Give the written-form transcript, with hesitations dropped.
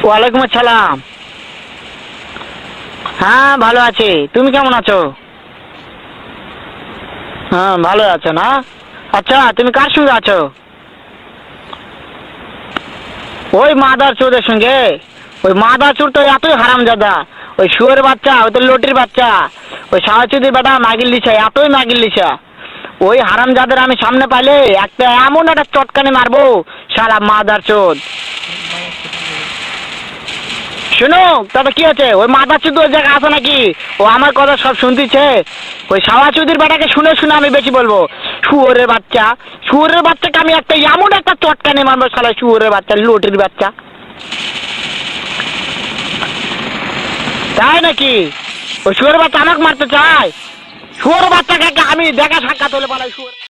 ওয়ালাইকুম আসসালাম। হ্যাঁ ভালো আছি, তুমি কেমন আছো? হ্যাঁ ভালো আছো না? আচ্ছা তুমি কার সঙ্গে আছো? ওই মাদার চোরের সঙ্গে। ওই মাদার চোর তো এতই হারামজাদা। ওই শুয়োরের বাচ্চা, ওই তো লটির বাচ্চা, ওই সাহাচুদির বেটা মাগির লিসা, এতই মাগির লিসা। ওই হারামজাদের আমি সামনে পাইলে একটা এমন একটা চটকানি মারবো, শালা মাদার চোদ। শুনো, তবে কি আছে, ওই মাদার চোদ ওই জায়গায় আছে নাকি? ও আমার কথা সব শুনতেছে। ওই সাহাচুদির বেটাকে শুনে শুনে আমি বেশি বলবো। শুয়োরের বাচ্চা, শুয়োরের বাচ্চাকে আমি একটা এমন একটা চটকানি মারবো, শালা শুয়োরের বাচ্চা, লটির বাচ্চা। তাই নাকি? ওই শুয়োরের বাচ্চা আমাকে মারতে চায়? শুয়োরের বাচ্চাকে আমি দেখা সাক্ষাৎ হলে বলাই শুয়োর।